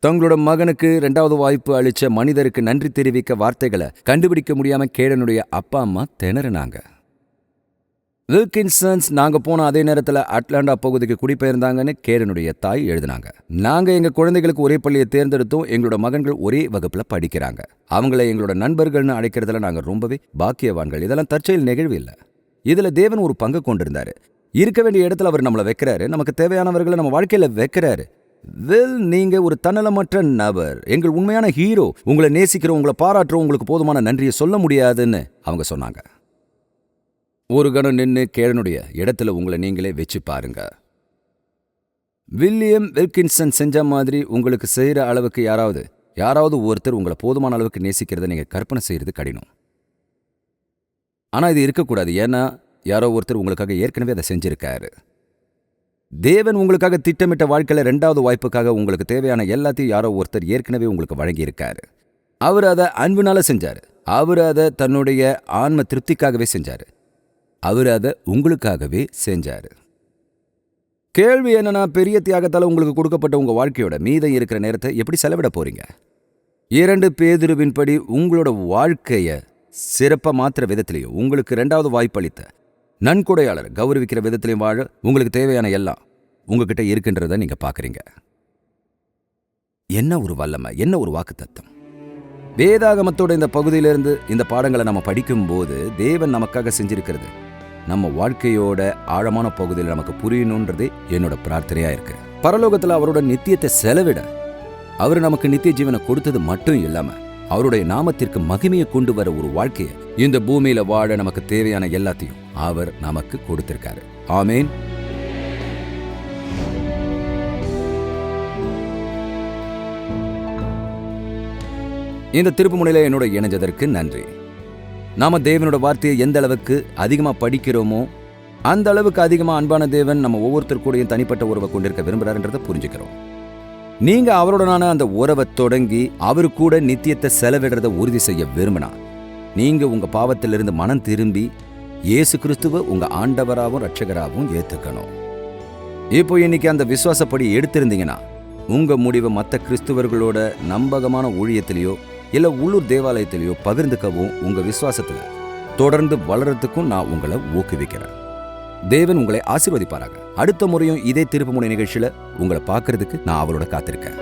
தங்களோட மகனுக்கு 2வது வாய்ப்பு அளிச்ச மனிதருக்கு நன்றி தெரிவிக்க வார்த்தைகளை கண்டுபிடிக்க முடியாம கேடனுடைய அப்பா அம்மா திணறினாங்க. வில்கின்சன்ஸ் நாங்க போன அதே நேரத்தில் அட்லாண்டா பகுதிக்கு குடிபெயர்ந்தாங்கன்னு கேடனுடைய தாய் எழுதினாங்க. நாங்க எங்க குழந்தைகளுக்கு ஒரே பள்ளியை தேர்ந்தெடுத்தோம். எங்களோட மகன்கள் ஒரே வகுப்புல படிக்கிறாங்க. அவங்கள எங்களோட நண்பர்கள்னு அழைக்கிறதுல நாங்க ரொம்பவே பாக்கியவான்கள். இதெல்லாம் தற்செயல் நிகழ்வு இல்லை. இதுல தேவன் ஒரு பங்கு கொண்டிருந்தாரு. இருக்க வேண்டிய இடத்துல அவர் நம்மளை வைக்கிறாரு. நமக்கு தேவையானவர்களை நம்ம வாழ்க்கையில வைக்கிறாரு. வில், நீங்க ஒரு தன்னலமற்ற நபர், எங்கள் உண்மையான ஹீரோ. உங்களை நேசிக்கிறோம், உங்களை பாராட்டுறோம், உங்களுக்கு போதுமான நன்றியை சொல்ல முடியாதுன்னு அவங்க சொன்னாங்க. ஒரு கணம் நின்று கேடனுடைய இடத்துல உங்களை நீங்களே வச்சு பாருங்க. வில்லியம் வில்கின்சன் செஞ்ச மாதிரி உங்களுக்கு செய்யற அளவுக்கு யாராவது ஒருத்தர் உங்களை போதுமான அளவுக்கு நேசிக்கிறத நீங்க கற்பனை செய்யறது கடினம். ஆனா இது இருக்கக்கூடாது. ஏன்னா யாரோ ஒருத்தர் உங்களுக்காக ஏற்கனவே அதை செஞ்சிருக்காரு. தேவன் உங்களுக்காக திட்டமிட்ட வாழ்க்கையில 2வது வாய்ப்புக்காக உங்களுக்கு தேவையான எல்லாத்தையும் யாரோ ஒருத்தர் ஏற்கனவே உங்களுக்கு வழங்கியிருக்காரு. அவர் அதை அன்பினால செஞ்சாரு. அவர் அதை தன்னுடைய ஆன்ம திருப்திக்காகவே செஞ்சாரு. அவர் அதை உங்களுக்காகவே செஞ்சாரு. கேள்வி என்னன்னா, பெரிய தியாகத்தால உங்களுக்கு கொடுக்கப்பட்ட உங்க வாழ்க்கையோட மீதம் இருக்கிற நேரத்தை எப்படி செலவிட போறீங்க? 2 பேதுருவின் படி உங்களோட வாழ்க்கைய சிறப்பா மாத்திர விதத்திலையும் உங்களுக்கு 2வது வாய்ப்பு அளித்த நன்கொடையாளர் கௌரவிக்கிற விதத்திலையும் வாழ உங்களுக்கு தேவையான எல்லாம் உங்ககிட்ட இருக்கின்றத நீங்க பாக்குறீங்க. என்ன ஒரு வல்லமை, என்ன ஒரு வாக்குத்தத்தம்! வேதாகமத்தோட இந்த பகுதியிலிருந்து இந்த பாடங்களை நம்ம படிக்கும்போது தேவன் நமக்காக செஞ்சிருக்கிறது நம்ம வாழ்க்கையோட ஆழமான பகுதியில் நமக்கு புரியணுன்றதே என்னோட பிரார்த்தனையா இருக்கு. பரலோகத்துல அவரோட நித்தியத்தை செலவிட அவர் நமக்கு நித்திய ஜீவனை கொடுத்தது மட்டும் இல்லாம அவருடைய நாமத்திற்கு மகிமையை கொண்டு வர ஒரு வாழ்க்கையை இந்த பூமியில வாழ நமக்கு தேவையான எல்லாத்தையும் அவர் நமக்கு கொடுத்திருக்காரு. ஆமேன். இந்த திருப்புமுனையில என்னோட இணைஞ்சதற்கு நன்றி. நாம தேவனோட வார்த்தையை எந்த அளவுக்கு அதிகமா படிக்கிறோமோ அந்த அளவுக்கு அதிகமா அன்பான தேவன் நம்ம ஒவ்வொருத்தர் கூடயும் தனிப்பட்ட உறவை கொண்டிருக்க விரும்புறாருன்றதை புரிஞ்சுக்கிறோம். நீங்க அவரோடனான அந்த உறவை தொடங்கி அவரு கூட நித்தியத்தை செலவிடுறத உறுதி செய்ய விரும்பினா நீங்க உங்க பாவத்திலிருந்து மனம் திரும்பி இயேசு கிறிஸ்துவ உங்க ஆண்டவராகவும் ரட்சகராகவும் ஏத்துக்கணும். இப்போ இன்னைக்கு அந்த விசுவாசப்படி எடுத்திருந்தீங்கன்னா உங்க முடிவை மற்ற கிறிஸ்துவர்களோட நம்பகமான ஊழியத்திலேயோ இல்ல உள்ளூர் தேவாலயத்திலேயோ பகிர்ந்துக்கவும் உங்க விசுவாசத்துல தொடர்ந்து வளர்றதுக்கும் நான் உங்களை ஊக்குவிக்கிறேன். தேவன் உங்களை ஆசீர்வதிப்பாராக. அடுத்த முறையும் இதே திருப்புமுனை நிகழ்ச்சியில உங்களை பார்க்கறதுக்கு நான் அவளோட காத்திருக்கேன்.